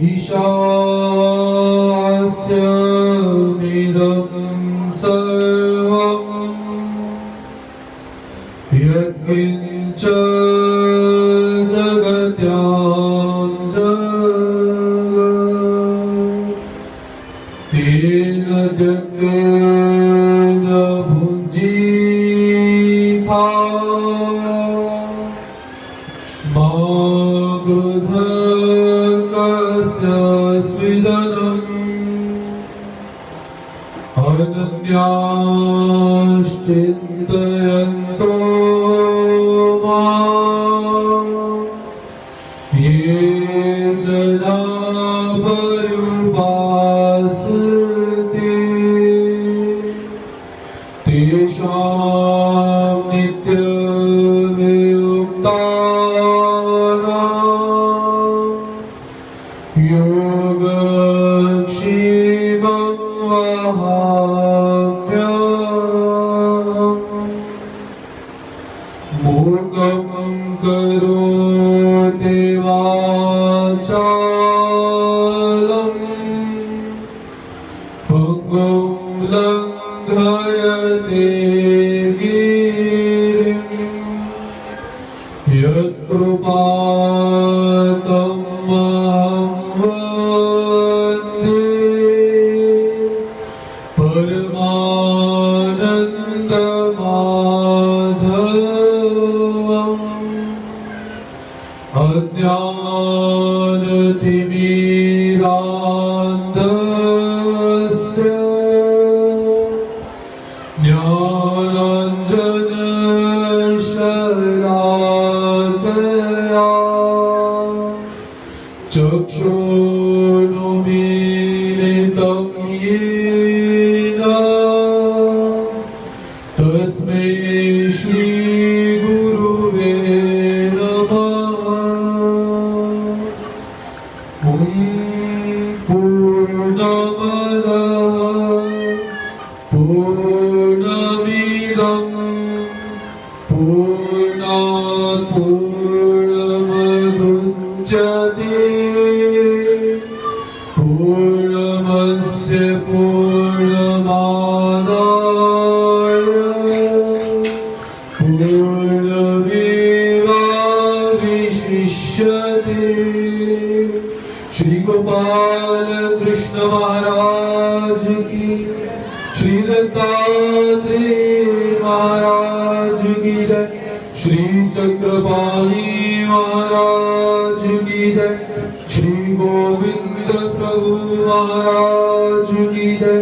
ईशास्यमिदं सर्वं यत्किञ्च जगत्यां जगत् तेन त्यक्तेन भुञ्जीथा मा क्रुधकस्य स्विदनम् अनन्याश्चिन्तयन्तो माम् ये जना पर्युपासते तेषां नित्यवियुक्तानां योगक्षेमं वहाम्यहम्। मूकं करोति वाचालं पङ्गुं लङ्घयते गिरिं यत्कृपातमहं वन्दे परमानन्दमाधवम्। अज्ञानतिमिरान्धस्य ज्ञानाञ्जनशलाकया चक्षुरुन्मीलितं येन तस्मै श्रीगुरुवे नमः। ॐ पूर्णमदः पूर्णमिदं पूर्णात् पूर्णमुदच्यते पूर्णस्य पूर्णमादाय पूर्णमेवावशिष्यते। श्री गोपाल कृष्ण महाराज की, श्री दत्तात्रेय महाराज की जय, श्री चक्रपाणी महाराज की जय, श्री गोविंद प्रभु महाराज की जय,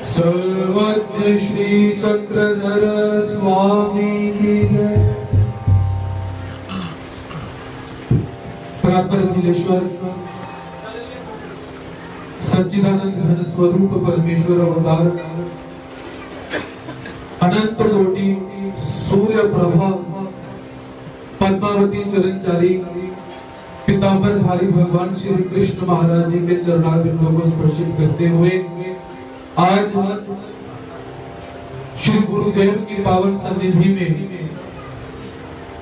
सर्वज्ञ श्री चक्रधर स्वामी की जय। परात्पर अखिलेश्वर सच्चिदानंद घन स्वरूप परमेश्वर अवतार अनंत कोटि सूर्य प्रभा पद्मावती चरणचारी पीतांबरधारी भगवान श्री कृष्ण महाराज जी के चरणारविंदों को स्पर्शित करते हुए आज श्री गुरुदेव की पावन सन्निधि में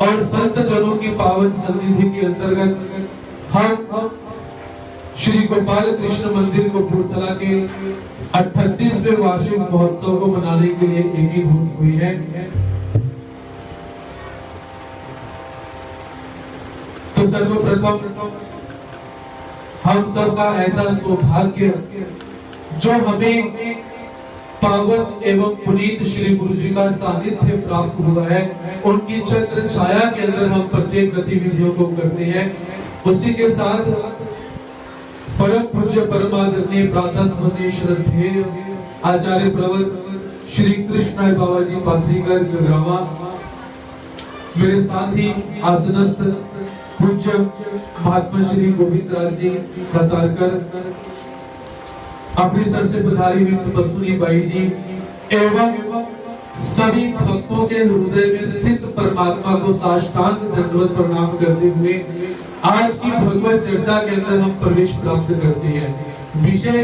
और संत जनों की पावन सन्निधि के अंतर्गत हम श्री गोपाल कृष्ण मंदिर कपूरथला के 38वें वार्षिक महोत्सव को मनाने के लिए एकीभूत हुई है। तो सर्वप्रथम हम सबका ऐसा सौभाग्य जो हमें पावन एवं पुनीत श्री गुरु जी का सानिध्य प्राप्त हुआ है, उनकी छत्र छाया के अंदर हम प्रत्येक गतिविधियों को करते हैं। उसी के साथ परम पूज्य परमादरणीय प्रातः स्मरणीय श्रद्धेय आचार्य प्रवर श्री कृष्ण बाबा जी पाथरीकर जगरावा, मेरे साथ ही आसनस्थ पूज्य महात्मा श्री गोविंद राज जी सतारकर, अमृतसर से पधारी हुई तपस्विनी बाई जी एवं सभी भक्तों के हृदय में स्थित परमात्मा को साष्टांग दंडवत प्रणाम करते हुए आज की भगवत चर्चा के अंदर हम प्रवेश प्राप्त करते हैं। विषय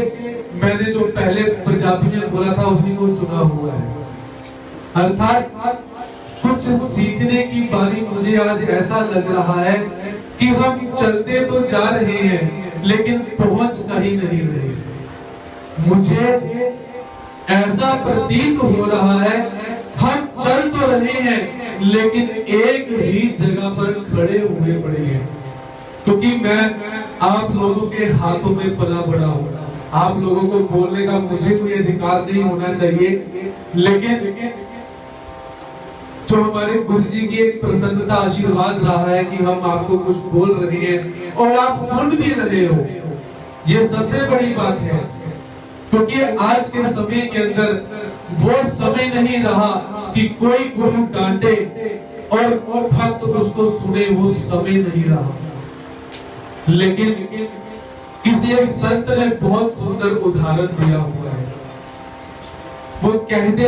मैंने जो पहले प्रजापति ने बोला था उसी को चुना हुआ है, अर्थात कुछ सीखने की बारी मुझे आज ऐसा लग रहा है कि हम चलते तो जा रहे हैं लेकिन पहुंच कहीं नहीं रही। मुझे ऐसा प्रतीत हो रहा है हम चल तो रहे हैं लेकिन एक ही जगह पर खड़े हुए पड़े हैं, क्योंकि मैं आप लोगों के हाथों में पला बड़ा हूं। आप लोगों को बोलने का मुझे कोई अधिकार नहीं होना चाहिए, लेकिन जो हमारे गुरु जी की एक प्रसन्नता आशीर्वाद रहा है कि हम आपको कुछ बोल रहे हैं और आप सुन भी रहे हो, ये सबसे बड़ी बात है। क्योंकि आज के समय के अंदर वो समय नहीं रहा कि कोई गुरु डांटे और भक्त उसको सुने, वो समय नहीं रहा। लेकिन किसी एक संत ने बहुत सुंदर उदाहरण दिया हुआ है। वो कहते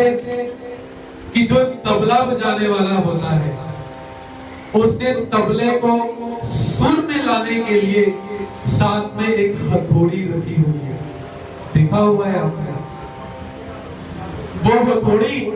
कि जो तबला बजाने वाला होता है उसने तबले को सुर में लाने के लिए साथ में एक हथौड़ी रखी हुई है, देखा हुआ है आपने? वो हथौड़ी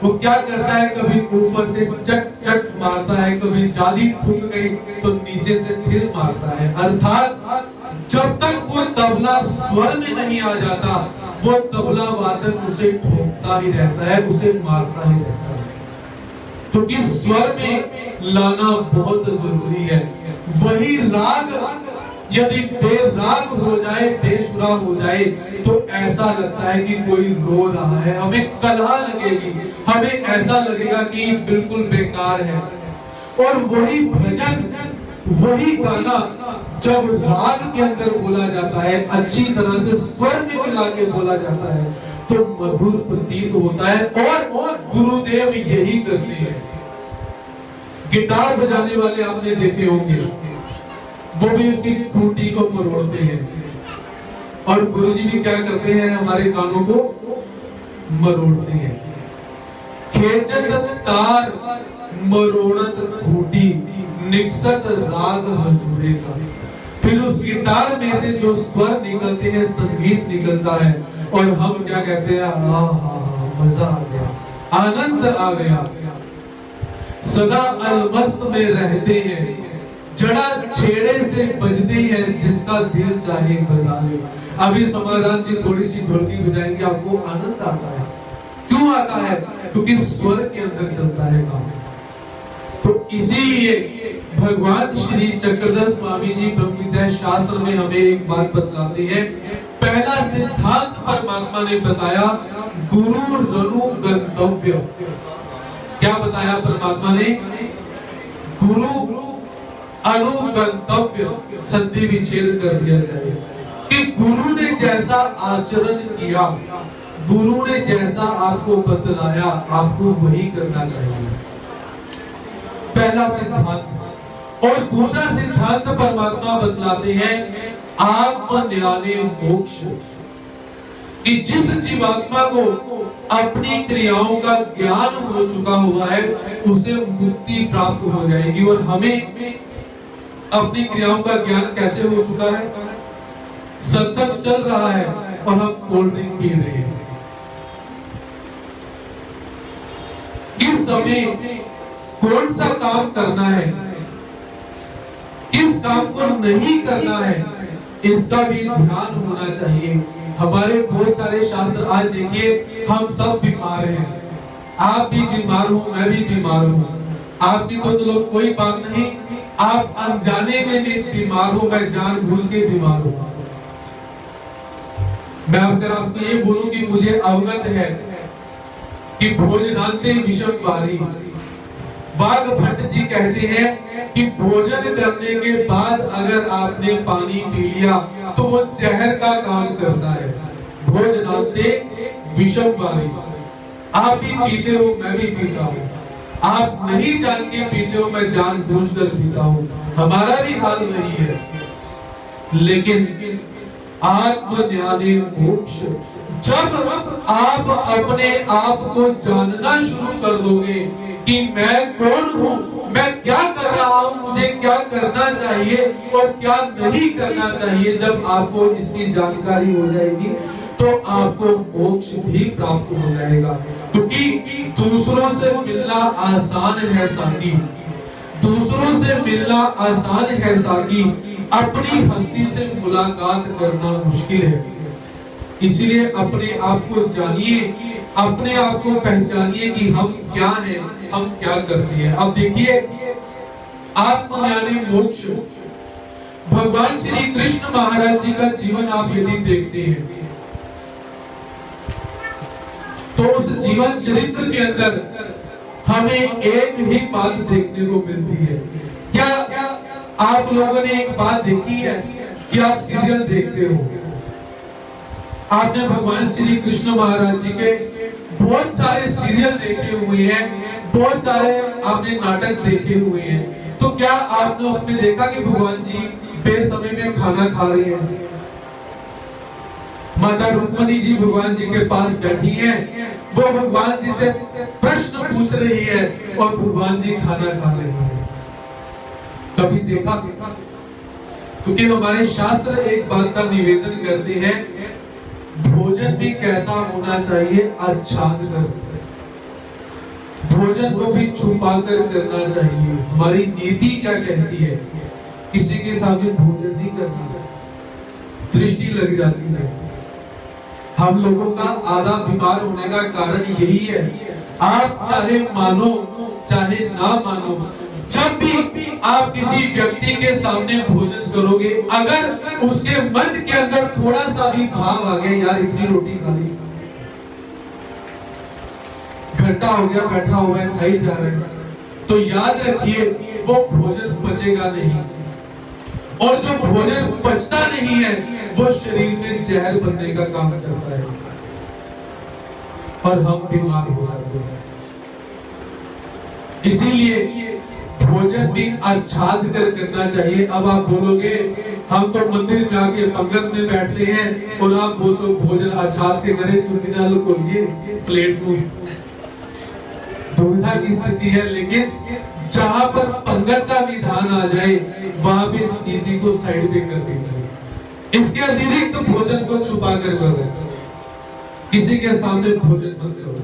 वो क्या करता है, कभी ऊपर से चट चट मारता है, कभी जाली फूट गई तो नीचे से फिर मारता है। अर्थात जब तक वो तबला स्वर में नहीं आ जाता वो तबला वादक उसे ठोकता ही रहता है, उसे मारता ही रहता है, क्योंकि स्वर में लाना बहुत जरूरी है। वही राग यदि बेराग हो जाए, बेसुरा हो जाए तो ऐसा लगता है कि कोई रो रहा है, हमें कलह लगेगी, हमें ऐसा लगेगा कि बिल्कुल बेकार है। और वही भजन, वही गाना जब राग के अंदर बोला जाता है, अच्छी तरह से स्वर में मिला के बोला जाता है तो मधुर प्रतीत होता है। और गुरुदेव यही करते हैं। गिटार बजाने वाले आपने देखे होंगे, वो भी उसकी खूंटी को मरोड़ते हैं, और गुरुजी भी क्या करते हैं, हमारे कानों को मरोड़ते हैं। खेचत तार मरोड़त खूंटी, निकसत राग हजूरे का। फिर उस गिटार में से जो स्वर निकलते हैं, संगीत निकलता है, और हम क्या कहते हैं, मजा आ गया, आनंद आ गया। सदा अलमस्त में रहते हैं, जड़ा छेड़े से बजते हैं, जिसका दिल चाहे बजा ले। अभी समाधान जी थोड़ी सी ढोलकी बजाएंगे, आपको आनंद आता है। क्यों आता है? क्योंकि स्वर के अंदर चलता है काम। तो इसीलिए भगवान श्री चक्रधर स्वामी जी ब्रह्मविद्या शास्त्र में हमें एक बात बतलाते हैं। पहला सिद्धांत परमात्मा ने बताया, गुरु रनु गंतव्य। क्या बताया परमात्मा ने? गुरु अनुगंतव्य, संधि विच्छेद कर दिया जाए कि गुरु ने जैसा आचरण किया, गुरु ने जैसा आपको बतलाया, आपको वही करना चाहिए। पहला सिद्धांत। और दूसरा सिद्धांत परमात्मा बतलाते हैं, आत्मज्ञाने मोक्ष, कि जिस जीवात्मा को अपनी क्रियाओं का ज्ञान हो चुका हुआ है उसे मुक्ति प्राप्त हो जाएगी। और हमें अपनी क्रियाओं का ज्ञान कैसे हो चुका है? सत्संग चल रहा है और हम कोल्ड ड्रिंक पी रहे हैं। किस समय कौन सा काम करना है, किस काम को नहीं करना है, इसका भी ध्यान होना चाहिए। हमारे बहुत सारे शास्त्र, आज देखिए हम सब बीमार हैं, आप भी बीमार हो, मैं भी बीमार हूं। आपकी तो चलो कोई बात नहीं, आप अनजाने में भी बीमार हो, मैं जानबूझ के बीमार हूं। मैं अगर आपको ये बोलूं कि मुझे अवगत है कि भोजनांते विषम वारी, वाघ भट्ट जी कहते हैं कि भोजन करने के बाद अगर आपने पानी पी लिया तो वो जहर का काम करता है। भोजनांते विषम वारी, आप भी पीते हो, मैं भी पीता हूँ। आप नहीं जान के पीते हो, मैं जानबूझकर पीता हूँ, हमारा भी हाल वही है। लेकिन आत्मज्ञाने मोक्ष, जब आप अपने आप को जानना शुरू कर दोगे कि मैं कौन हूँ, मैं क्या कर रहा हूँ, मुझे क्या करना चाहिए और क्या नहीं करना चाहिए, जब आपको इसकी जानकारी हो जाएगी तो आपको मोक्ष भी प्राप्त हो जाएगा। क्योंकि दूसरों से मिलना आसान है साकी, दूसरों से मिलना आसान है साकी, अपनी हस्ती से मुलाकात करना मुश्किल है। इसलिए अपने आप को जानिए, अपने आप को पहचानिए कि हम क्या हैं, हम क्या करते हैं। अब देखिए, आत्मज्ञानी मोक्ष, भगवान श्री कृष्ण महाराज जी का जीवन आप यदि देखते हैं तो उस जीवन चरित्र के अंदर हमें एक ही बात देखने को मिलती है। क्या आप लोगों ने एक बात देखी है कि आप सीरियल देखते हो, आपने भगवान श्री कृष्ण महाराज जी के बहुत सारे सीरियल देखे हुए हैं, बहुत सारे आपने नाटक देखे हुए हैं, तो क्या आपने उसमें देखा कि भगवान जी बेसमय में खाना खा रहे हैं? माता रुक्मणी जी भगवान जी के पास बैठी हैं, वो भगवान जी से प्रश्न पूछ रही है और भगवान जी खाना खा रहे हैं। कभी देखा? क्योंकि हमारे शास्त्र एक बात का निवेदन करते हैं, भोजन भी कैसा होना चाहिए, आच्छाद कर, भोजन को भी छुपा कर करना चाहिए। हमारी नीति क्या कहती है? किसी के सामने भोजन नहीं करना, दृष्टि लग जाती है। हम लोगों का आधा बीमार होने का कारण यही है। आप चाहे मानो चाहे ना मानो, जब भी आप किसी व्यक्ति के सामने भोजन करोगे, अगर उसके मन के अंदर थोड़ा सा भी भाव आ गया, यार इतनी रोटी खा ली, घंटा हो गया बैठा हुआ है खाई जा रहे हैं, तो याद रखिए वो भोजन पचेगा नहीं, और जो भोजन पचता नहीं है वो शरीर में जहर बनने का काम करता है और हम बीमार हो जाते हैं। इसीलिए भोजन भी आच्छाद कर करना चाहिए। अब आप बोलोगे हम तो मंदिर में आके पंगत में बैठते हैं और आप बोलते हो भोजन आच्छाद के करे, चुनिया लो को लिए प्लेट को, दुविधा की स्थिति है। लेकिन जहां पर पंगत का विधान आ जाए वहां पे इस नीति को साइड पे कर दीजिए। इसके अतिरिक्त तो भोजन को छुपा कर करो, किसी के सामने भोजन मत करो।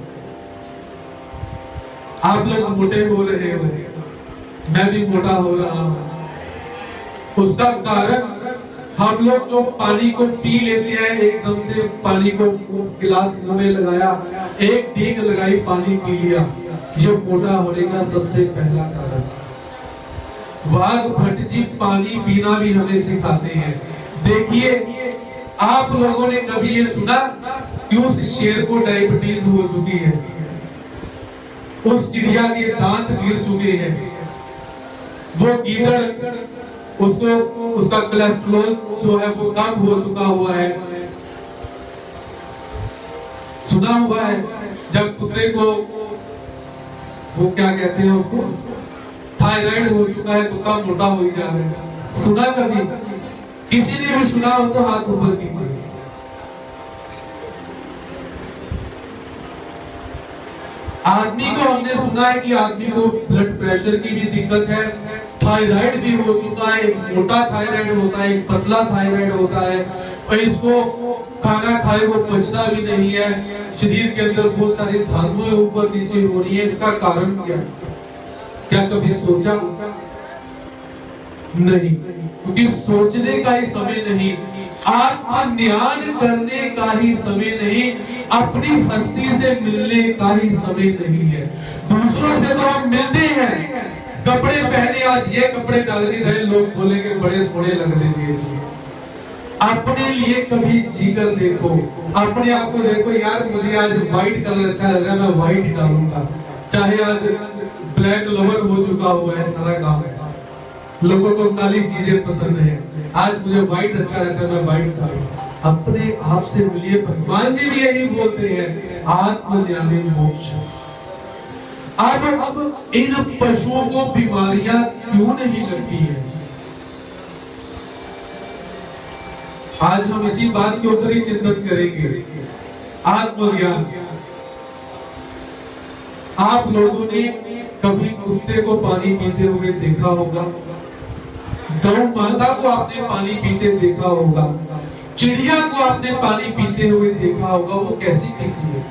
आप लोग मोटे हो रहे हो, मैं भी मोटा हो रहा हूं, उसका कारण हम लोग जो पानी को पी लेते हैं, एकदम से पानी को गिलास मुंह में लगाया, एक डीग लगाई, पानी पी लिया, ये मोटा होने का सबसे पहला कारण। वाघ भट्ट जी पानी पीना भी हमें सिखाते हैं। देखिए, आप लोगों ने कभी ये सुना कि उस शेर को डायबिटीज हो चुकी है, उस चिड़िया के दांत गिर चुके हैं, वो गीदड़ उसको उसका कोलेस्ट्रॉल जो है वो कम हो चुका हुआ है। सुना हुआ है जब कुत्ते को वो क्या कहते हैं उसको, थायराइड हो चुका है, कुत्ता मोटा हो ही जा रहा है। सुना कभी? किसी ने भी सुना हो तो हाथ ऊपर कीजिए। आदमी को हमने सुना है कि आदमी को ब्लड प्रेशर की भी दिक्कत है, थायराइड भी हो चुका है, मोटा थायराइड होता है, पतला थायराइड होता है, और इसको खाना खाए वो पचता भी नहीं है, शरीर के अंदर बहुत सारी धातुएं ऊपर नीचे हो रही है। इसका कारण क्या कभी सोचा? नहीं, क्योंकि सोचने का ही समय नहीं, आत्मज्ञान करने का ही समय नहीं, अपनी हस्ती से मिलने का ही समय नहीं है। दूसरों से तो हम मिलते हैं, कपड़े पहने, आज ये कपड़े डाल के गए, लोग बोलेंगे बड़े सोने लग रहे हैं। अपने लिए कभी जी कर देखो, अपने आप को देखो, यार मुझे आज व्हाइट कलर अच्छा लग रहा है, मैं व्हाइट डालूंगा। चाहे आज ब्लैक लोवर हो चुका हुआ है सारा काम, लोगों को काली चीजें पसंद है, आज मुझे व्हाइट अच्छा लगता है, मैं व्हाइट डालूंगा। अपने आप से मिलिए। भगवान जी भी यही बोलते हैं, आत्मज्ञानी मोक्ष। अब इन पशुओं को बीमारियां क्यों नहीं लगती है? आज हम इसी बात के ऊपर ही चिंतन करेंगे। आत्मज्ञान। आप लोगों ने कभी कुत्ते को पानी पीते हुए देखा होगा, गौ माता को आपने पानी पीते देखा होगा, चिड़िया को आपने पानी पीते हुए देखा होगा। वो कैसी पीती है?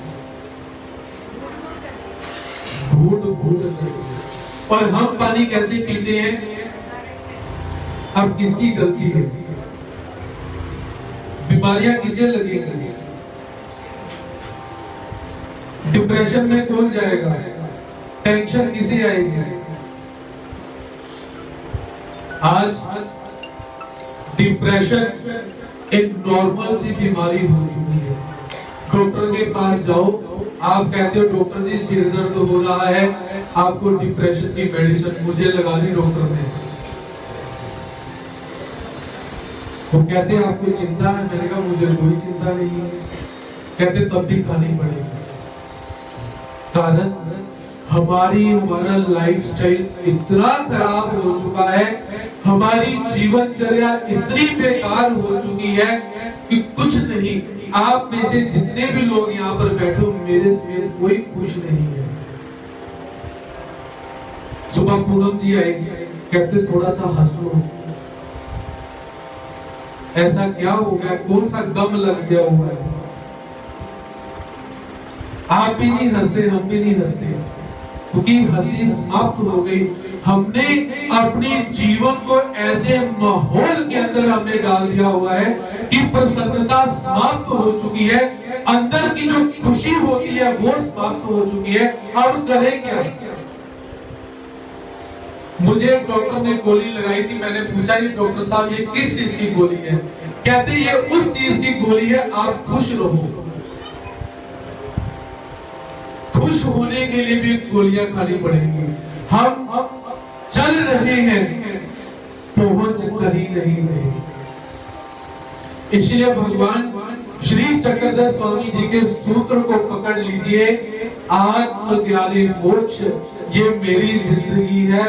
घूट घूट। और हम पानी कैसे पीते हैं? अब किसकी गलती है? बीमारियां किसे लगेंगी? डिप्रेशन में कौन जाएगा? टेंशन किसे आएगी? आज डिप्रेशन एक नॉर्मल सी बीमारी हो चुकी है। डॉक्टर के पास जाओ, आप कहते हो डॉक्टर जी सिर दर्द हो रहा है, आपको डिप्रेशन की मेडिसिन मुझे लगा दी डॉक्टर ने। वो कहते हैं आपको चिंता है, मैंने कहा मुझे कोई चिंता नहीं है। कहते तब भी खानी पड़ेगी। कारण हमारा लाइफस्टाइल इतना खराब हो चुका है, हमारी जीवनचर्या इतनी बेकार हो चुकी है कि कुछ नहीं। आप में से जितने भी लोग यहाँ पर बैठे हो, मेरे से कोई खुश नहीं है। सुबह पूनम जी आएगी, कहते थोड़ा सा हंस लो। ऐसा क्या हो गया? कौन सा गम लग गया हुआ है? आप भी नहीं हंसते, हम भी नहीं हंसते, क्योंकि हंसी समाप्त हो गई। हमने अपने जीवन को ऐसे माहौल के अंदर हमने डाल दिया हुआ है कि प्रसन्नता समाप्त हो चुकी है, अंदर की जो खुशी होती है वो समाप्त हो चुकी है। अब करें क्या? मुझे एक डॉक्टर ने गोली लगाई थी, मैंने पूछा ये डॉक्टर साहब ये किस चीज की गोली है? कहते ये उस चीज की गोली है, आप खुश रहो। खुश होने के लिए भी गोलियां खानी पड़ेंगी। हम चल रहे हैं, पहुंच कहीं नहीं रहे। इसलिए भगवान श्री चक्रधर स्वामी जी के सूत्र को पकड़ लीजिए, आत्मज्ञानी मोक्ष ये मेरी जिंदगी है,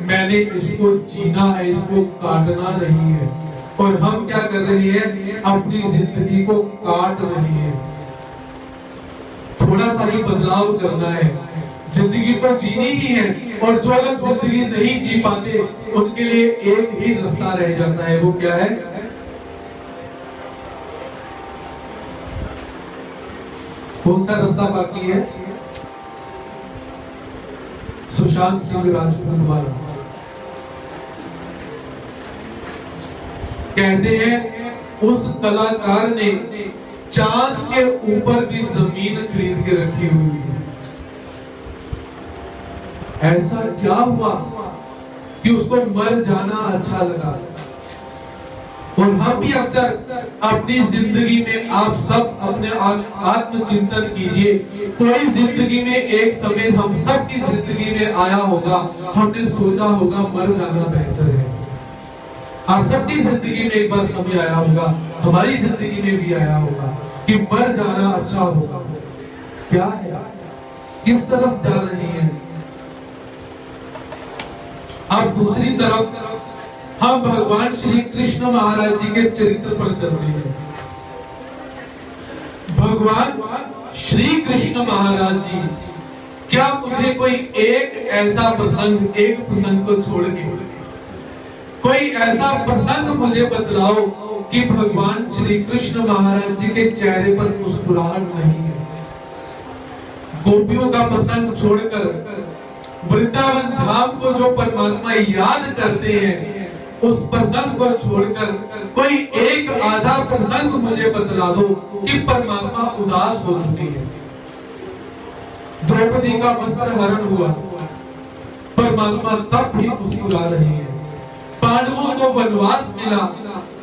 मैंने इसको जीना है, इसको काटना नहीं है। और हम क्या कर रहे हैं? अपनी जिंदगी को काट रहे हैं। थोड़ा सा ही बदलाव करना है। जिंदगी तो जीनी ही है, और जो लोग जिंदगी नहीं जी पाते उनके लिए एक ही रास्ता रह जाता है। वो क्या है? कौन सा रास्ता बाकी है? सुशांत सिंह राजपूत वाला। कहते हैं उस कलाकार ने चांद के ऊपर भी जमीन खरीद के रखी हुई थी। ऐसा क्या हुआ कि उसको मर जाना अच्छा लगा? और हम भी अक्सर अपनी जिंदगी में, आप सब अपने आत्मचिंतन कीजिए, कोई जिंदगी में एक समय हम सब की जिंदगी में आया होगा, हमने सोचा होगा मर जाना बेहतर है। आप सबकी जिंदगी में एक बार समय आया होगा, हमारी जिंदगी में भी आया होगा कि मर जाना अच्छा होगा। क्या है? किस तरफ जा रहे हैं? अब दूसरी तरफ हम भगवान श्री कृष्ण महाराज जी के चरित्र पर चल रहे हैं। भगवान श्री कृष्ण महाराज जी, क्या मुझे कोई एक ऐसा प्रसंग, एक प्रसंग को छोड़ के कोई ऐसा प्रसंग मुझे बतलाओ कि भगवान श्री कृष्ण महाराज जी के चेहरे पर मुस्कुराहट नहीं है। गोपियों का प्रसंग छोड़कर वृंदावन धाम को जो परमात्मा याद करते हैं, उस प्रसंग को छोड़कर कोई एक आधा प्रसंग मुझे बतला दो कि परमात्मा उदास हो चुके हैं। द्रौपदी का वस्त्र हरण हुआ, परमात्मा तब भी मुस्कुरा रहे हैं। पांडवों को वनवास मिला,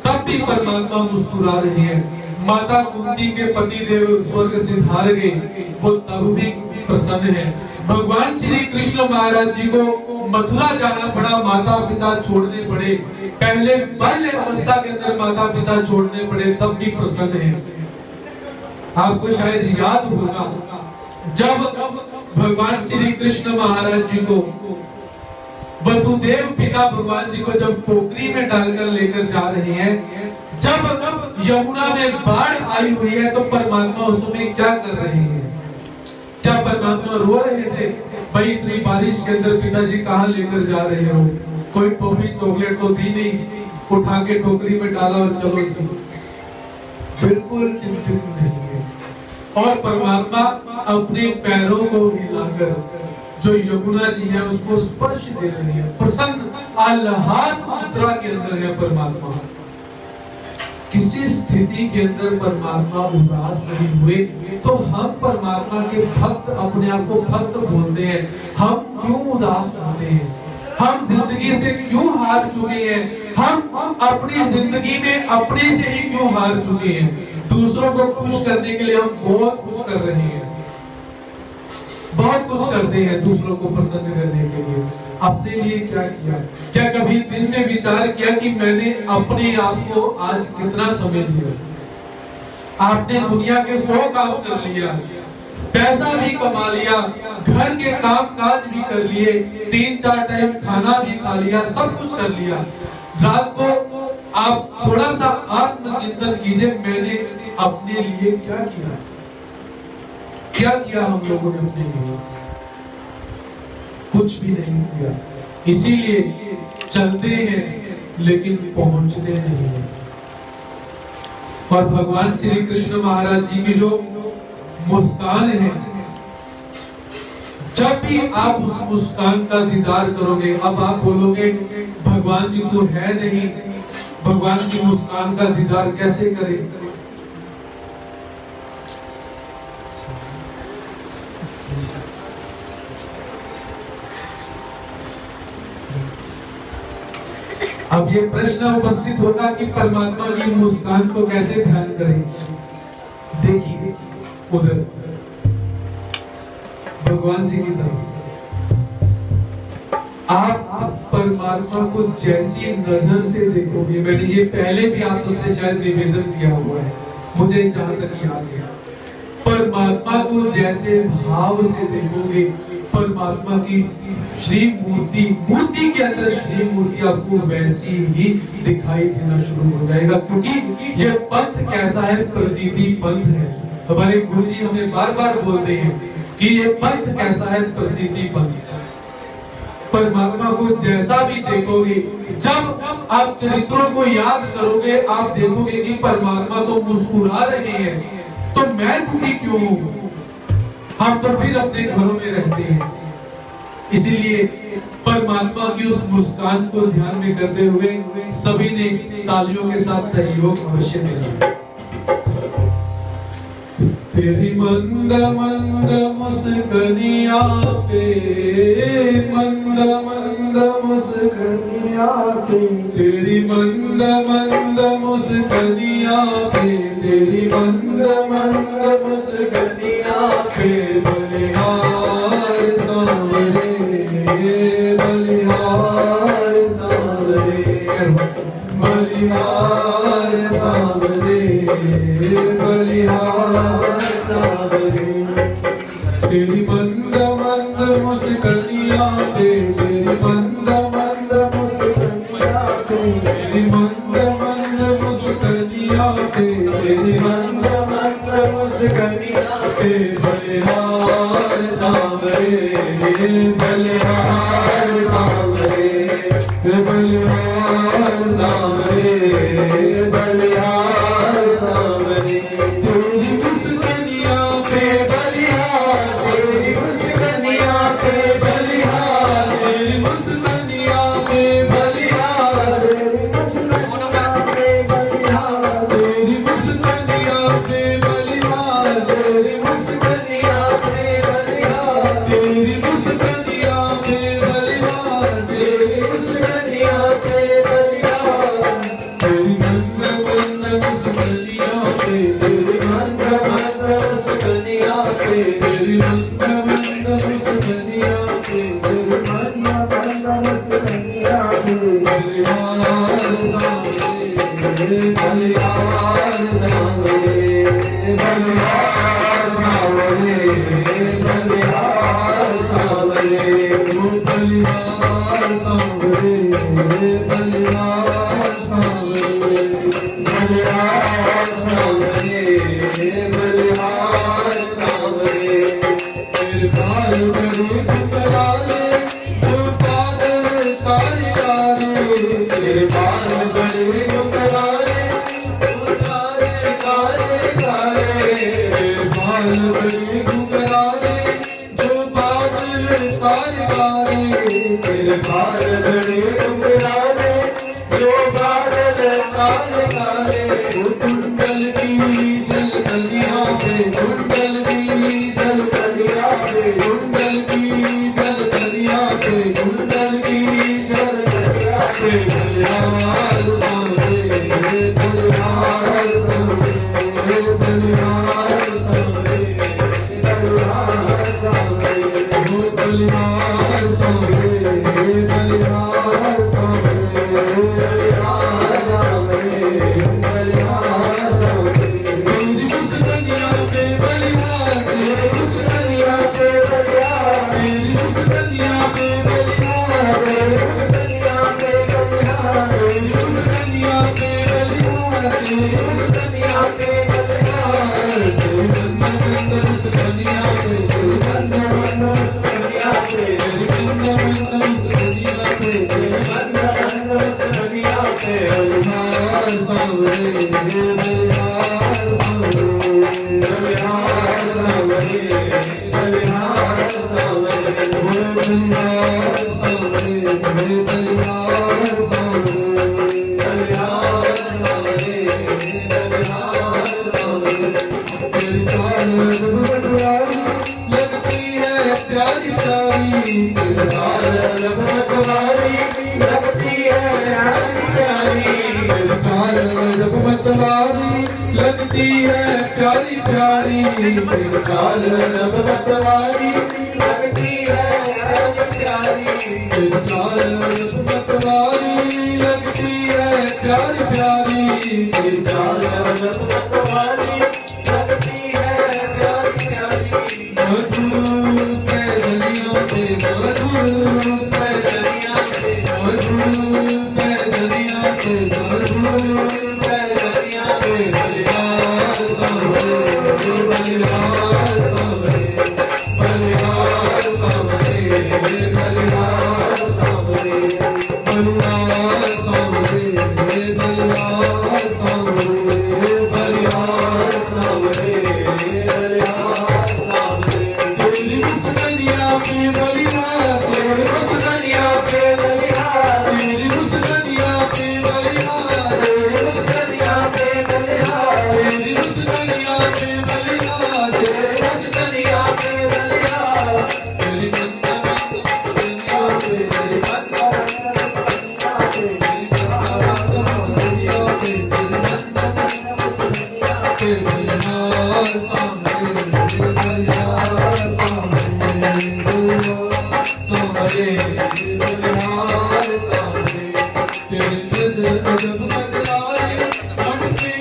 तब भी परमात्मा मुस्कुरा रहे हैं। माता कुंती के पति देव स्वर्ग से हार गए, वो तब भी प्रसन्न है। भगवान श्री कृष्ण महाराज जी को मथुरा जाना पड़ा, माता पिता छोड़ने पड़े, पहले बाल्य अवस्था के अंदर माता पिता छोड़ने पड़े, तब भी प्रसन्न है। आपको शायद याद होगा जब भगवान श्री कृष्ण महाराज जी को वसुदेव पिता भगवान जी को जब टोकरी में डालकर लेकर जा रहे हैं, जब यमुना में बाढ़ आई हुई है, तो परमात्मा उस समय क्या कर रहे हैं? क्या परमात्मा रो रहे थे? भाई इतनी बारिश के अंदर पिताजी कहाँ लेकर जा रहे हो? कोई टॉफी चॉकलेट तो दी नहीं, उठा के टोकरी में डाला और चलो जी। बिल्कुल चिंतित नहीं है। और परमात्मा अपने पैरों को हिलाकर जो यमुना जी है उसको स्पर्श दे रही है, प्रसन्न आह्लाद मुद्रा के अंदर है परमात्मा। किसी स्थिति के अंदर परमात्मा उदास नहीं हुए, तो हम परमात्मा के भक्त अपने आप को भक्त बोलते हैं। हम क्यों उदास होते हैं? हम जिंदगी से क्यों हार चुके हैं? हम अपनी जिंदगी में अपने से ही क्यों हार चुके हैं? दूसरों को खुश करने के लिए हम बहुत कुछ कर रहे हैं, बहुत कुछ करते हैं दूसरों को प्रसन्न करने के लिए। अपने लिए क्या किया? क्या कभी दिन में विचार किया कि मैंने अपने आप को आज कितना समय दिया? आपने दुनिया के 100 काम कर लिया, पैसा भी कमा लिया, घर के काम काज भी कर लिए, 3-4 टाइम खाना भी खा लिया, सब कुछ कर लिया। रात को आप थोड़ा सा आत्मचिंतन कीजिए, मैंने अपने लिए क्या किया? क्या किया हम लोगों ने अपने लिए? कुछ भी नहीं किया। इसीलिए चलते हैं लेकिन पहुंचते नहीं हैं। और भगवान श्री कृष्ण महाराज जी की जो मुस्कान है, जब भी आप उस मुस्कान का दीदार करोगे, अब आप बोलोगे भगवान जी तो है नहीं, भगवान की मुस्कान का दीदार कैसे करें? अब ये प्रश्न उपस्थित होगा कि परमात्मा की मुस्कान को कैसे ध्यान करें। देखिए उधर भगवान जी की तरफ आप परमात्मा को जैसी नजर से देखोगे, मैंने ये पहले भी आप सबसे शायद निवेदन किया हुआ है, मुझे जहां तक याद है, परमात्मा को जैसे भाव से देखोगे, परमात्मा की श्री मूर्ति के अंदर श्री मूर्ति आपको वैसी ही दिखाई देना शुरू हो जाएगा। क्योंकि ये पंथ कैसा है? प्रतीति पंथ है। हमारे गुरु जी हमें बार बार बोलते हैं कि ये पंथ कैसा है? प्रतीति पंथ। परमात्मा को जैसा भी देखोगे, जब आप चरित्रों को याद करोगे, आप देखोगे कि परमात्मा तो मुस्कुरा रहे हैं, तो मैं दुखी क्यों हूं? हम तो फिर अपने घरों में रहते हैं। इसीलिए परमात्मा की उस मुस्कान को ध्यान में करते हुए सभी ने तालियों के साथ सहयोग अवश्य दिया। तेरी मंद मंद मुस्कानिया पे, मंद मंद मुस्कानिया पे, तेरी मंद मंद मुस्कानिया पे, तेरी मंद मंद मुस्कानिया पे, बलिहार सांवरे, बलिहार सांवरे, बलिहार सांवरे, बलिहार सांवरे। तेरी मंद मंद मुस्कानिया पे, तेरी मंद मंद मुस्कानिया पे, तेरी मंद मंद मुस्कानिया पे, तेरी मंद मंद मुस्कानिया पे, बलिहार सांवरे, बलिहार सांवरे, बलिहार सांवरे, बलिहार सांवरे। तेरी मुस्कानिया पे बलिहार, तेरी मुस्कानिया पे बलिहार, तेरी मुस्कानिया पे बलिहार, तेरी मुस्कानिया पे बलिहार, तेरी मुस्कानिया पे बलिहार, तेरी मुस्कानिया पे बलिहार, तेरी मुस्कानिया पे बलिहार, तेरी मुस्कानिया पे बलिहार। तेरी मंद मंद मुस्कानिया पे, तेरी मंद मंद मुस्कानिया पे, तेरी मंद मंद मुस्कानिया पे, तेरी मंद मंद मुस्कानिया पे, बलिहार सांवरे, बलिहार सांवरे, बलिहार सांवरे, बलिहार सांवरे, बलिहार सांवरे, बलिहार सांवरे, बलिहार सांवरे, बलिहार सांवरे। तेरे बाल बड़े कुकराले, जो बादल काले काले, तेरे बाल बड़े कुकराले, जो काले काले काले, तेरे बाल बड़े कुकराले, जो बादल सारे तेरे बादल बड़े उमराने जो बादल सारे गाने कुंडल की झलकलियां पे कुंडल की झलकलियां पे कुंडल की झलकलियां पे कुंडल की झलकलियां पे बलिहार सामने बलिहार सामने बलिहार सामने बलिहार सामने बलिहार सामने बलिहार सामने बलिहार सामने बलिहार सामने मेरी उस दुनिया पे बलिहार मेरी उस दुनिया पे बलिहार मेरी उस दुनिया पे बलिहार मेरी उस दुनिया पे बलिहार मेरी उस दुनिया पे बलिहार मेरी उस दुनिया पे बलिहार तेरी बंदा उस दुनिया पे तेरी बंदा उस दुनिया पे तेरी बंदा उस दुनिया पे तेरी बंदा उस दुनिया पे बलिहार सामने बलिहार सामने बलिहार सामने बलिहार सामने बलिहार सामने बलिहार सामने बलिहार सामने बलिहार सामने तेरी चाल रघुवंशवारी लगती है प्यारी प्यारी तेरी चाल रघुवंशवारी लगती है प्यारी प्यारी तेरी चाल रघुवंशवारी लगती है प्यारी प्यारी तेरी चाल रघुवंशवारी लगती है प्यारी प्यारी तेरी चाल रघुवंशवारी लगती है प्यारी प्यारी तेरी चाल रघुवंशवारी लगती है प्यारी प्यारी मधुर पैजनियों पे मधुर पैजनियों पे मधुर पैजनियों पे मधुर पैजनियों पे बलिहार सामने बलिहार सामने बलिहार सामने बलिहार सामने बलिहार सामने बलिहार सामने बलिहार सामने बलिहार सामने तेरी उस दुनिया पे बलिहार तेरी उस दुनिया पे बलिहार तेरी उस दुनिया पे बलिहार तेरी उस दुनिया पे बलिहार तेरी उस दुनिया पे बलिहार तेरी उस दुनिया पे बलिहार तेरी बंदा दुनिया पे तेरी बंदा दुनिया पे तेरी बंदा दुनिया पे तेरी बंदा दुनिया पे बलिहार सामने बलिहार सामने बलिहार सामने तेरे नजर अजब मतवारी मटके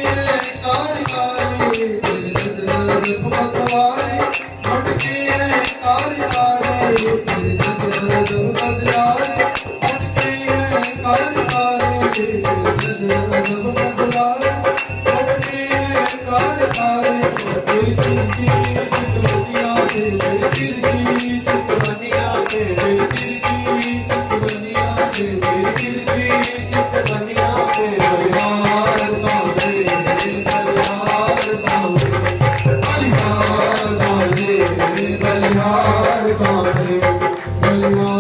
कारी कारी तेरे नजर अजब मतवारी मटके कारी कारी तेरे नजर अजब मतवारी मटके कारी कारी तेरे नजर अजब मतवारी मटके कारी कारी तेरी तिरछी चितवनिया पे तेरी तिरछी चितवनिया पे तेरी तिरछी चितवनिया पे तेरी तिरछी चितवनिया पे बलिहार सामने बलिहार सामने बलिहार सामने बलिहार सामने बलिहार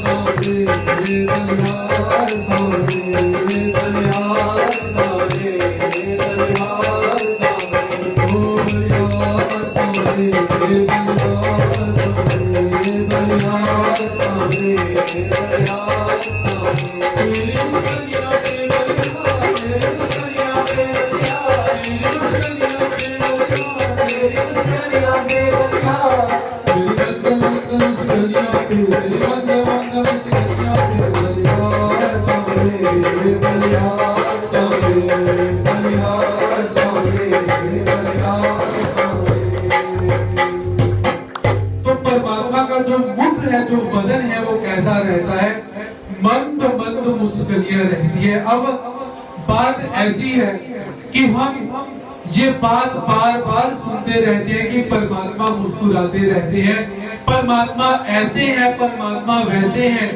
सामने बलिहार सामने बलिहार सामने बलिहार सामने ओ बलिहार सामने बलिहार सामने बलिहार सामने बलिहार सामने तेरी उस दुनिया पे बलिहार तेरी उस दुनिया पे बलिहार तेरी उस दुनिया पे बलिहार तेरी उस दुनिया पे बलिहार तेरी बंदा उस दुनिया पे तेरी बंदा उस दुनिया पे बलिहार सामने बलिहार सामने बलिहार सामने बलिहार सामने। तो परमात्मा का जो मुख है जो बदन है वो कैसा रहता है? मंद मंद मुस्कुराहट रहती है। अब बात ऐसी है कि हम ये बात बार बार सुनते रहते हैं कि परमात्मा मुस्कुराते रहते हैं, परमात्मा ऐसे हैं, परमात्मा वैसे हैं,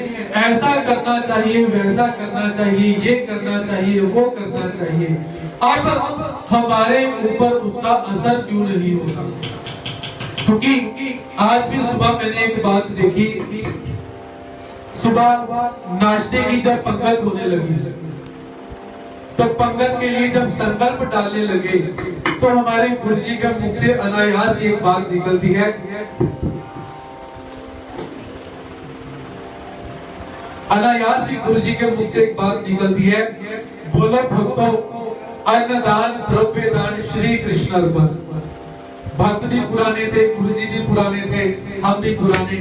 ऐसा करना चाहिए, वैसा करना चाहिए, ये करना चाहिए, वो करना चाहिए। अब हमारे ऊपर उसका असर क्यों नहीं होता? क्योंकि आज भी सुबह मैंने एक बात देखी, सुबह नाश्ते की जब पंगत होने लगी तो पंगत के लिए जब संकल्प डालने लगे तो हमारे गुरुजी के मुख से अनायास एक बात निकलती है, अनायास ही गुरुजी के मुख से एक बात निकलती है, बोलो भक्तों अन्नदान द्रव्य दान श्री कृष्ण अर्पण। भक्त भी पुराने थे, गुरुजी भी पुराने थे, हम भी पुराने।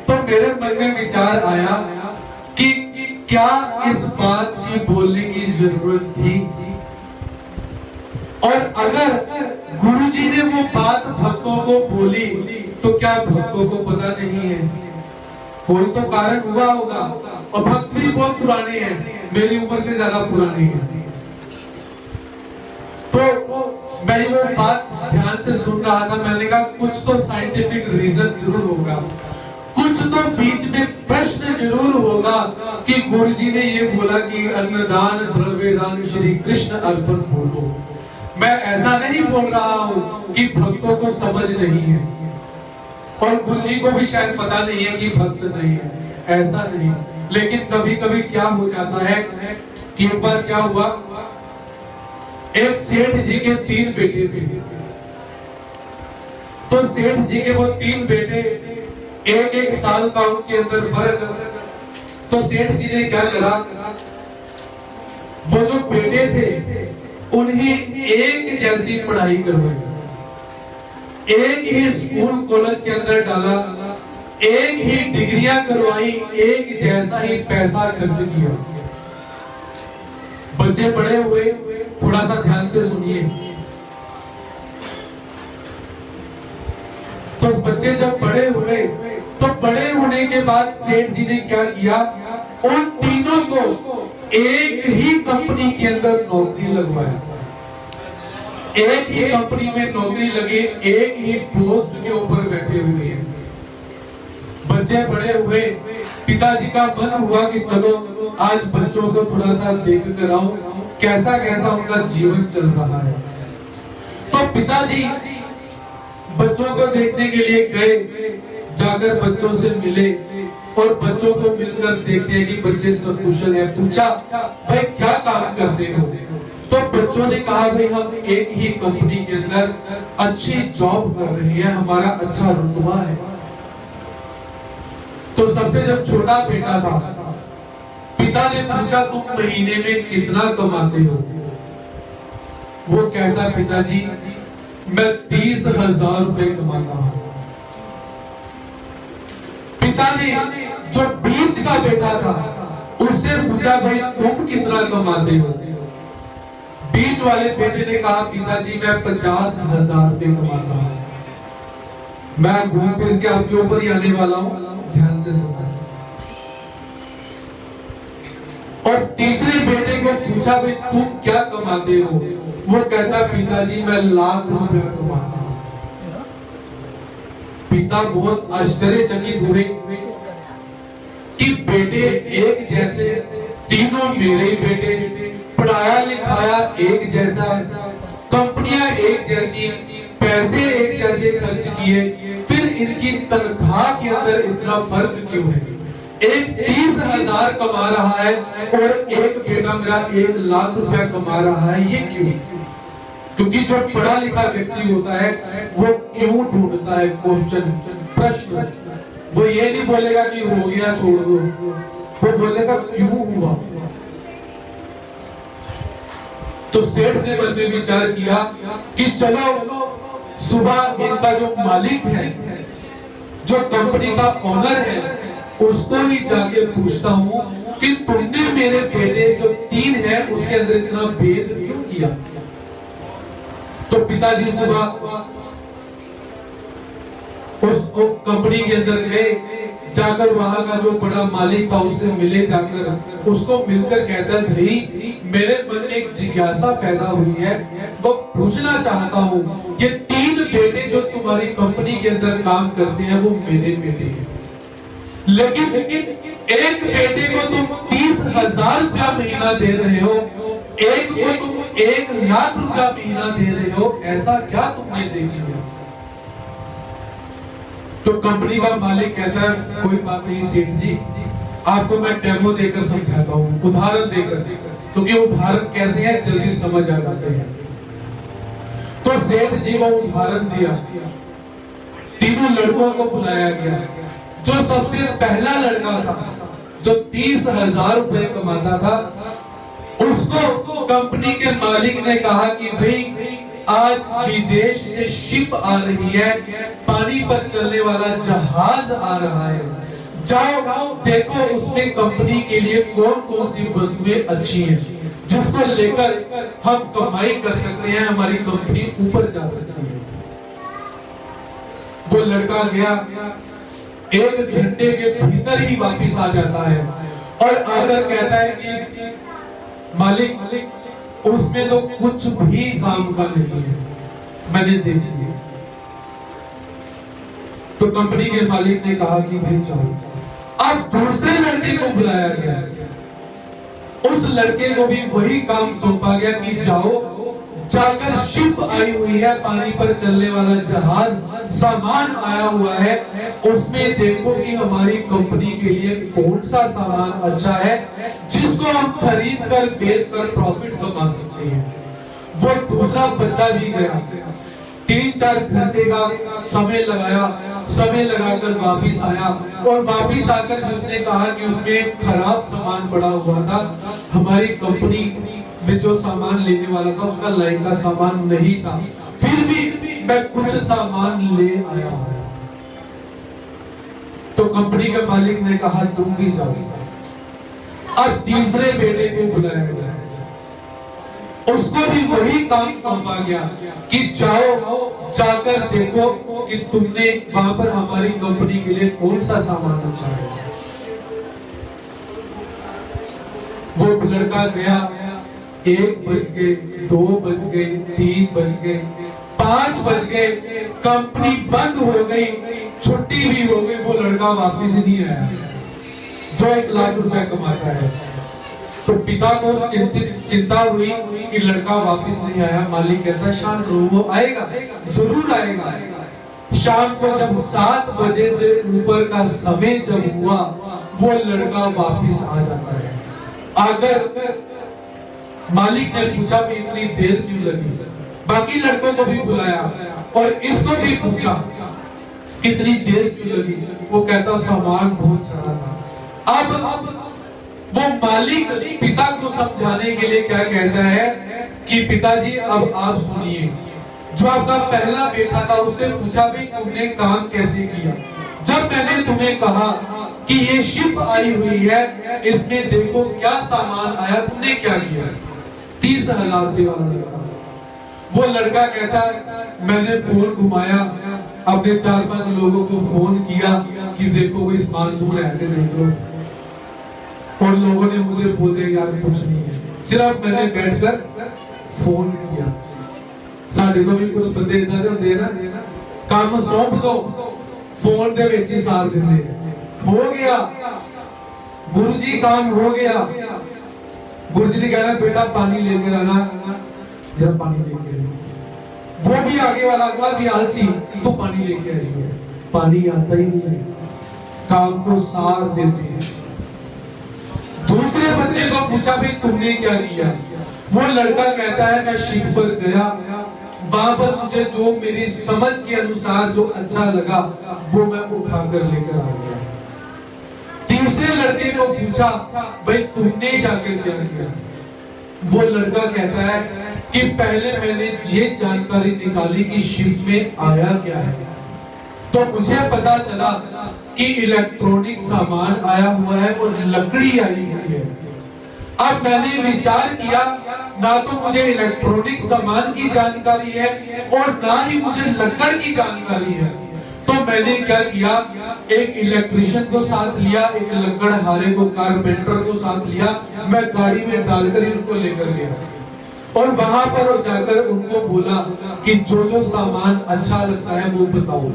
तो मेरे मन में विचार आया कि क्या इस बात की बोलने की जरूरत थी, और अगर गुरुजी ने वो बात भक्तों को बोली तो क्या भक्तों को पता नहीं है? कोई तो कारण हुआ होगा। और भक्त भी बहुत पुराने हैं, मेरी उम्र से ज्यादा पुराने हैं। तो मैं वो बात ध्यान से सुन रहा था, मैंने कहा कुछ तो साइंटिफिक रीजन जरूर होगा, कुछ तो बीच में प्रश्न जरूर होगा कि गुरुजी ने ये बोला कि अन्नदान द्रव्य दान श्री कृष्ण अर्पण बोलो। मैं ऐसा नहीं बोल रहा हूं कि भक्तों को समझ नहीं है और गुरुजी को भी शायद पता नहीं है कि भक्त नहीं है, ऐसा नहीं। लेकिन कभी कभी क्या हो जाता है कि एक बार क्या हुआ, एक सेठ जी के 3 बेटे थे। तो सेठ जी के वो 3 बेटे, एक साल का उनके अंदर फर्क। तो सेठ जी ने क्या करा, वो जो बेटे थे उन्हें एक जैसी पढ़ाई करवाई, एक ही स्कूल कॉलेज के अंदर डाला, एक ही डिग्रियां करवाई, एक जैसा ही पैसा खर्च किया। बच्चे बड़े हुए, थोड़ा सा ध्यान से सुनिए। तो बच्चे जब बड़े हुए तो बड़े होने के बाद सेठ जी ने क्या किया, उन तीनों को एक ही कंपनी के अंदर नौकरी लगवाया। एक ही कंपनी में नौकरी लगी, एक ही पोस्ट के ऊपर बैठे हुए हैं। बच्चे बड़े हुए, पिताजी का मन हुआ कि चलो आज बच्चों को थोड़ा सा देख कर आऊं कैसा कैसा उनका जीवन चल रहा है। तो पिताजी बच्चों को देखने के लिए गए, जाकर बच्चों से मिले और बच्चों को मिलकर देखते कि बच्चे सब कुशल हैं। पूछा भाई क्या काम करते हो? तो बच्चों ने कहा भाई हम एक ही कंपनी के अंदर अच्छी जॉब कर रहे हैं, हमारा अच्छा रुतबा है। तो सबसे जब छोटा बेटा था, पिता ने पूछा तुम महीने में कितना कमाते हो? वो कहता पिताजी मैं 30,000 रुपए कमाता हूं। पिता ने जो बीच का बेटा था उससे पूछा भाई तुम कितना कमाते हो? बीच वाले बेटे ने कहा पिताजी मैं 50,000 रुपए कमाता हूं। मैं घूम फिर के आपके ऊपर ही आने वाला हूं, ध्यान से सुनिए। और तीसरे बेटे को पूछा भाई तुम क्या कमाते हो? वो कहता पिताजी मैं लाख रुपया कमाता हूं। पिता बहुत आश्चर्यचकित हुए कि बेटे एक जैसे, तीनों मेरे ही बेटे, पढ़ाया लिखाया एक जैसा, कंपनियां एक जैसी, पैसे एक जैसे खर्च किए, फिर इनकी तनख्वाह के अंदर इतना फर्क क्यों है? एक 30,000 कमा रहा है और एक बेटा मेरा 1 लाख रुपया कमा रहा है, ये क्यों? क्योंकि जो पढ़ा लिखा व्यक्ति होता है वो क्यों ढूंढता है क्वेश्चन, प्रश्न। वो ये नहीं बोलेगा कि हो गया छोड़ दो, वो बोलेगा क्यों हुआ। तो सेठ ने मन में विचार किया कि चलो सुबह इनका जो मालिक है, जो कंपनी का ओनर है, उसको ही जाके पूछता हूं कि तुमने मेरे बेटे जो 3 है उसके अंदर इतना भेद क्यों किया। तो पिताजी सुबह उस कंपनी के अंदर गए, जाकर वहां का जो बड़ा मालिक था उससे मिले, जाकर उसको मिलकर कहता है भाई मेरे मन में एक जिज्ञासा पैदा हुई है, वो पूछना चाहता हूं ये 3 बेटे जो तुम्हारी कंपनी के अंदर काम करते हैं वो मेरे बेटे हैं, लेकिन एक बेटे को तुम 30,000 रुपया महीना दे रहे हो, एक को तुम 1 लाख रुपया महीना दे रहे हो, ऐसा क्या तुमने देख लिया? तो कंपनी का मालिक कहता है कोई बात नहीं सेठ जी, आपको मैं डेमो देकर समझाता हूँ, उदाहरण देकर, क्योंकि उदाहरण कैसे है जल्दी समझ आ जाते हैं। तो सेठ जी को उदाहरण दिया, तीनों लड़कों को बुलाया गया। जो सबसे पहला लड़का था जो 30,000 रुपए कमाता था, उसको कंपनी के मालिक ने कहा कि भाई आज विदेश से शिप आ रही है, पानी पर चलने वाला जहाज आ रहा है, जाओ देखो उसमें कंपनी के लिए कौन कौन सी वस्तुएं अच्छी हैं जिसको लेकर हम कमाई कर सकते हैं, हमारी कंपनी ऊपर जा सकती है। वो लड़का गया, 1 घंटे के भीतर ही वापिस आ जाता है और आकर कहता है कि मालिक उसमें तो कुछ भी काम का नहीं है, मैंने देख लिया। तो कंपनी के मालिक ने कहा कि भाई जाओ। अब दूसरे लड़के को बुलाया गया, उस लड़के को भी वही काम सौंपा गया कि जाओ जाकर शिप आई हुई है, पानी पर चलने वाला जहाज, सामान आया हुआ है, उसमें देखो कि हमारी कंपनी के लिए कौन सा सामान अच्छा है जिसको हम खरीद कर बेच कर प्रॉफिट कमा सकते हैं। वो दूसरा बच्चा भी गया, 3-4 घंटे का समय लगाया, समय लगाकर वापिस आया और वापिस आकर उसने कहा कि उसमें खराब सामान पड़ा हुआ था, हमारी कंपनी में जो सामान लेने वाला था उसका लाइन का सामान नहीं था, फिर भी मैं कुछ सामान ले आया हूं। तो कंपनी के मालिक ने कहा तुम भी जाओ। अब तीसरे बेटे को बुलाया गया, उसको भी वही काम सौंपा गया कि जाओ जाकर देखो कि तुमने वहां पर हमारी कंपनी के लिए कौन सा सामान अच्छा है। वो लड़का गया, 1 बज गए, 2 बज गए, 3 बज गए, 5 बज गए, कंपनी बंद हो गई, छुट्टी भी हो गई, वो लड़का वापिस नहीं आया जो 1 लाख रुपए कमाता है। तो पिता को चिंता हुई कि लड़का वापिस नहीं आया। मालिक कहता है शाम को वो आएगा, जरूर आएगा। शाम को जब 7 बजे से ऊपर का समय जब हुआ, वो लड़का वापिस आ जाता है। अगर मालिक ने पूछा भी इतनी देर क्यों लगी, बाकी लड़कों को भी बुलाया और इसको भी पूछा कितनी देर क्यों लगी, वो कहता सामान बहुत सारा था। अब वो मालिक पिता को समझाने के लिए क्या कहता है कि पिताजी अब आप सुनिए, जो आपका पहला बेटा था उससे पूछा भी तुमने काम कैसे किया, जब मैंने तुम्हें कहा कि ये शिप आई हुई है, इसमें देखो क्या सामान आया, तुमने क्या किया। 30,000 रुपए वाला लड़का, वो लड़का कहता है मैंने फोन घुमाया, अपने 4-5 लोगों को फोन किया कि देखो कोई मानसून रहते देख लो, और लोगों ने मुझे बोल दिया यार कुछ नहीं है, सिर्फ मैंने बैठकर फोन किया। साढ़े तो भी कुछ बंदे इधर होते ना, काम सौंप दो, फोन दे विच ही सार देंगे, हो गया गुरुजी काम हो गया। गुरुजी ने कहा बेटा पानी लेकर आना, जब पानी लेके आई, वो भी आगे वाला अगला भी आलसी, तू पानी लेके आई है, पानी आता ही नहीं, काम को सार देते हैं। दूसरे बच्चे को पूछा भाई तुमने क्या किया, वो लड़का कहता है मैं शिप पर गया, वहां पर मुझे जो मेरी समझ के अनुसार जो अच्छा लगा वो मैं उठाकर लेकर आ गया। तीसरे लड़के को पूछा भाई तुमने जाकर क्या किया, वो लड़का कहता है कि पहले मैंने ये जानकारी निकाली कि शिप में आया क्या है, तो मुझे पता चला कि इलेक्ट्रॉनिक सामान आया हुआ है और लकड़ी आई हुई है। अब मैंने विचार किया ना तो मुझे इलेक्ट्रॉनिक सामान की जानकारी है और ना ही मुझे लकड़ की जानकारी है, तो मैंने क्या किया, एक इलेक्ट्रिशियन को साथ लिया, एक लकड़हारे को, कारपेंटर को साथ लिया, मैं गाड़ी में डालकर ही उनको लेकर गया और वहां पर जाकर उनको बोला कि जो जो सामान अच्छा लगता है वो बताओ।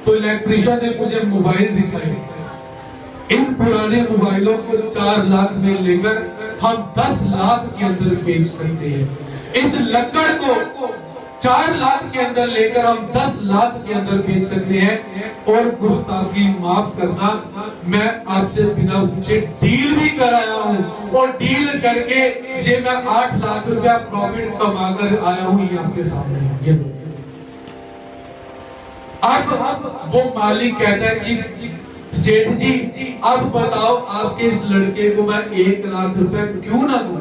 तो इलेक्ट्रिशियन ने मुझे मोबाइल दिखाए, इन पुराने मोबाइलों को 4 लाख में लेकर हम 10 लाख के अंदर बेच सकते हैं। इस लकड़ को 4 लाख के अंदर लेकर हम 10 लाख के अंदर बेच सकते हैं। और गुस्ताखी माफ करना, मैं आपसे बिना पूछे डील भी कराया हूं और डील करके ये मैं 8 लाख रुपया प्रॉफिट कमा कर आया हूं ये आपके सामने। ये अब वो मालिक कहता है कि सेठ जी अब बताओ आपके इस लड़के को मैं 1 लाख रुपए क्यों ना दूं,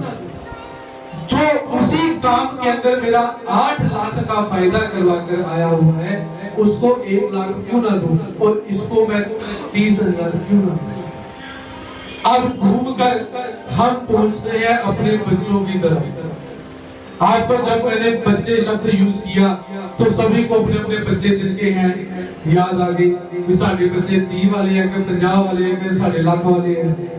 जो उसी काम के अंदर मेरा 8 लाख का फायदा करवा कर आया हुआ है, उसको 1 लाख क्यों ना दूं और इसको मैं 30,000 क्यों ना दूं। अब घूमकर हम पहुंचते हैं अपने बच्चों की तरफ। आपको जब मैंने बच्चे शब्द यूज किया तो सभी को अपने अपने बच्चे जिनके हैं याद आ गई। साढ़े बच्चे 30 वाले हैं, 50 वाले हैं, 1.5 लाख वाले हैं।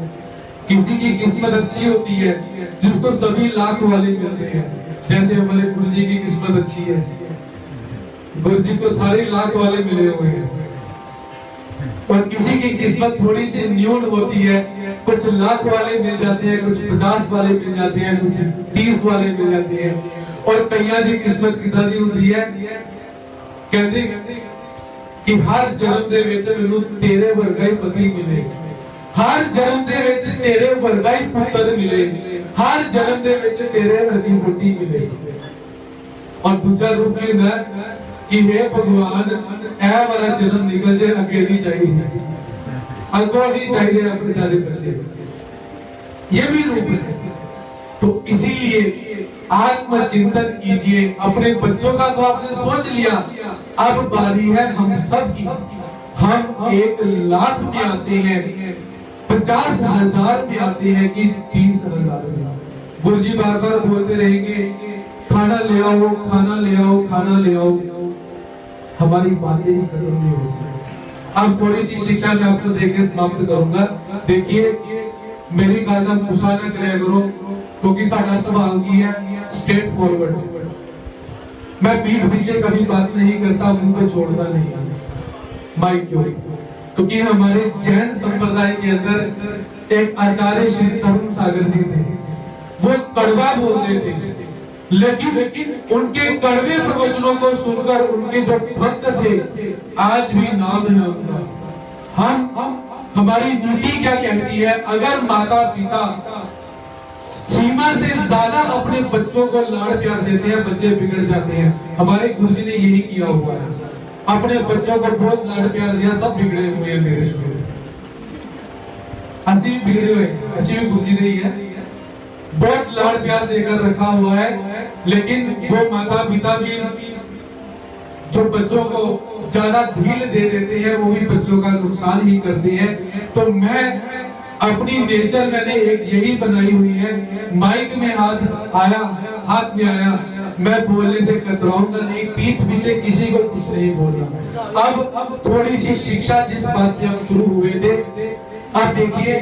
किसी की किस्मत अच्छी होती है जिसको सभी लाख वाले मिलते हैं, जैसे हमारे गुरु जी की किस्मत अच्छी है, गुरु जी को सारे लाख वाले मिले हुए हैं। और किसी की किस्मत थोड़ी सी न्यून होती है, कुछ लाख वाले मिल जाते हैं, कुछ 50 वाले मिल जाते हैं, कुछ 30 वाले मिल जाते हैं। और कईयां की किस्मत कितना दी होती है, कहते कि हर जन्म दे विच मैनू तेरे वर्गा ही पति मिले, हर जन्म दे विच तेरे वर्गा ही पुत्र मिले, हर जन्म दे विच तेरे वर्गी बेटी मिले। और दूसरा रूप की होता है कि हे भगवान ऐ वाला जन्म निकल जाए, अगे नहीं चाहिए, अगो नहीं चाहिए अपने दादे बच्चे, ये भी रूप है। तो इसीलिए आत्मचिंतन कीजिए अपने बच्चों का। तो आपने सोच लिया, अब बारी है हम सब की। हम 1 लाख में आते हैं, 50,000 में आते हैं कि 30,000 में। गुरुजी बार बार बोलते रहेंगे खाना ले आओ, खाना ले आओ, खाना ले आओ, हमारी बातें ही खत्म नहीं होती। अब थोड़ी सी शिक्षा मैं आपको देके समाप्त करूंगा। देखिए मेरी बात आप गुस्सा न करे करो, क्योंकि साडा स्वभाव की है स्ट्रेट फॉरवर्ड। मैं पीठ पीछे कभी बात नहीं करता, मुंह पे छोड़ता नहीं। माइक क्यों? क्योंकि हमारे जैन संप्रदाय के अंदर एक आचार्य श्री तरुण सागर जी थे, वो कड़वा बोलते थे, लेकिन उनके कड़वे प्रवचनों को सुनकर उनके जो भक्त थे आज भी नाम है उनका। हमारी नीति क्या कहती है, अगर माता पिता सीमा से ज्यादा अपने बच्चों को लाड़ प्यार देते हैं, बच्चे बिगड़ जाते हैं। हमारे गुरुजी ने यही किया हुआ है, अपने बच्चों को बहुत लाड़ प्यार दिया, सब बिगड़े हुए हैं मेरे से। असी भी बिगड़े हुए, असी भी गुरुजी ने ही है, बहुत लाड़ प्यार देकर रखा हुआ है। लेकिन वो माता पिता भी जो बच्चों को ज्यादा ढील दे देते हैं, वो भी बच्चों का नुकसान ही करते हैं। तो मैं अपनी नेचर मैंने एक यही बनाई हुई है, माइक में हाथ में आया, मैं बोलने से कतराऊंगा नहीं, पीठ पीछे किसी को कुछ नहीं बोलना। अब थोड़ी सी शिक्षा जिस बात से हम शुरू हुए थे, अब देखिए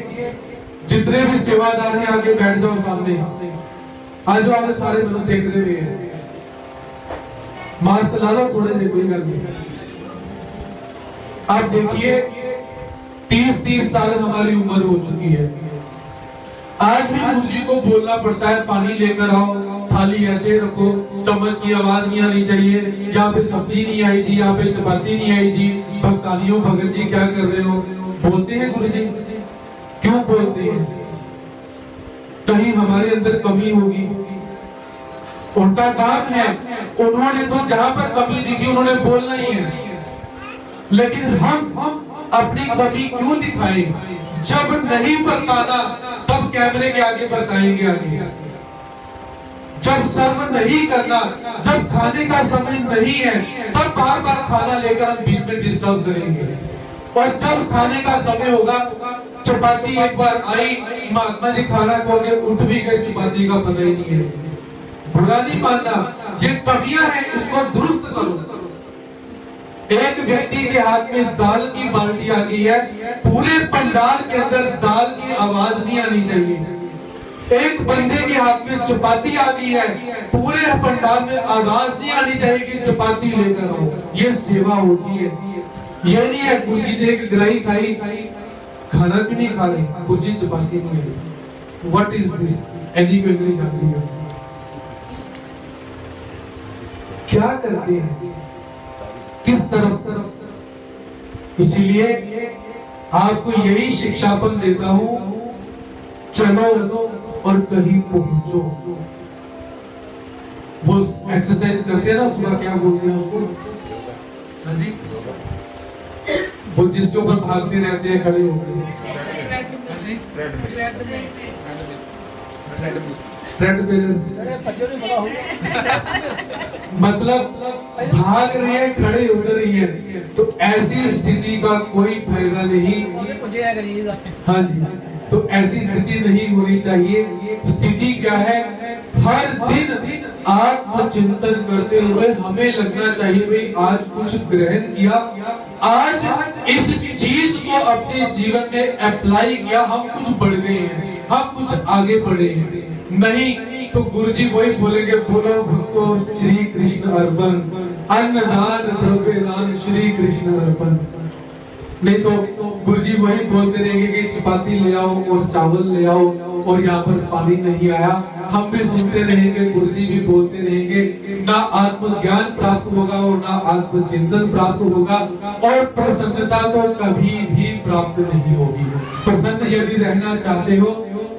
जितने भी सेवादार हैं आगे बैठ जाओ, सामने आ जाओ, सारे लोग देखते हुए हैं, मास्क ला लो थोड़े देर, कोई गल नहीं। अब देखिए 30-30 साल हमारी उम्र हो चुकी है, आज भी गुरुजी को बोलना पड़ता है पानी लेकर आओ, थाली ऐसे रखो, चम्मच की आवाज नहीं आनी चाहिए, यहाँ पे सब्जी नहीं आई जी, यहाँ पे चपाती नहीं आई जी, भक्तानियों भगत जी क्या कर रहे हो, बोलते हैं गुरुजी। क्यों बोलते हैं? कहीं हमारे अंदर कमी होगी, उनका काम है, उन्होंने तो जहां पर कमी दिखी उन्होंने बोलना ही है। लेकिन हम अपनी कमी क्यों दिखाएं? जब नहीं बताना तब कैमरे के आगे बताएंगे आगे, जब सर्व नहीं करना, जब खाने का समय नहीं है तब बार बार खाना लेकर हम बीच में डिस्टर्ब करेंगे। और जब खाने का समय होगा, चपाती एक बार आई, महात्मा जी खाना खो के उठ भी गए, चपाती का पता ही नहीं है। बुरा नहीं मानना, ये कमियां हैं, इसको दुरुस्त करो। एक व्यक्ति के हाथ में दाल की बाल्टी आ गई है, पूरे पंडाल के अंदर दाल की आवाज नहीं आनी चाहिए। एक बंदे के हाथ में चपाती आ गई है, पूरे पंडाल में आवाज नहीं आनी चाहिए कि चपाती लेकर आओ। ये सेवा होती है, ये नहीं है गुरुजी ने एक ग्राही खाई, खाना क्यों नहीं खा रहे, गुरुजी चपाती नहीं है। What is this? एनी को नहीं जानती है। क्या करते हैं, किस तरफ। इसलिए आपको यही शिक्षापन देता हूं, चलो और कहीं पहुंचो। वो एक्सरसाइज करते हैं ना सुबह, क्या बोलते हैं उसको, हाँ जी, वो जिसके ऊपर भागते रहते हैं खड़े होकर, मतलब भाग रही है, खड़े उधर ही है। तो ऐसी स्थिति का कोई फायदा नहीं। हाँ जी, तो ऐसी स्थिति नहीं होनी चाहिए। स्थिति क्या है, हर दिन आत्मचिंतन करते हुए हमें लगना चाहिए भाई आज कुछ ग्रहण किया, आज इस चीज को अपने जीवन में अप्लाई किया, हम कुछ बढ़ गए हैं, हम कुछ आगे बढ़े हैं। नहीं तो गुरुजी वही बोलेंगे, बोलो भक्तों श्री कृष्ण अर्पण, अन्नदान द्रव्य दान श्री कृष्ण अर्पण। नहीं तो गुरुजी वही बोलते रहेंगे कि चपाती ले आओ और चावल ले आओ और यहाँ पर पानी नहीं आया। हम भी सुनते रहेंगे, गुरुजी भी बोलते रहेंगे, ना आत्मज्ञान प्राप्त होगा और ना आत्मचिंतन प्राप्त होगा, और प्रसन्नता तो कभी भी प्राप्त नहीं होगी। प्रसन्न यदि रहना चाहते हो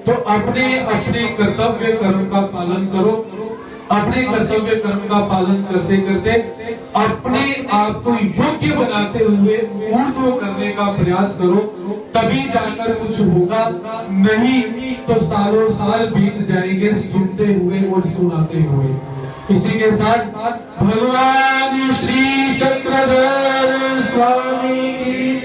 तो अपने अपने कर्तव्य कर्म का पालन करो। अपने कर्तव्य कर्म का पालन करते करते अपने आप को योग्य बनाते हुए ऊर्ध्व करने का प्रयास करो, तभी जाकर कुछ होगा। नहीं तो सालों साल बीत जाएंगे सुनते हुए और सुनाते हुए। इसी के साथ भगवान श्री चक्रधर स्वामी की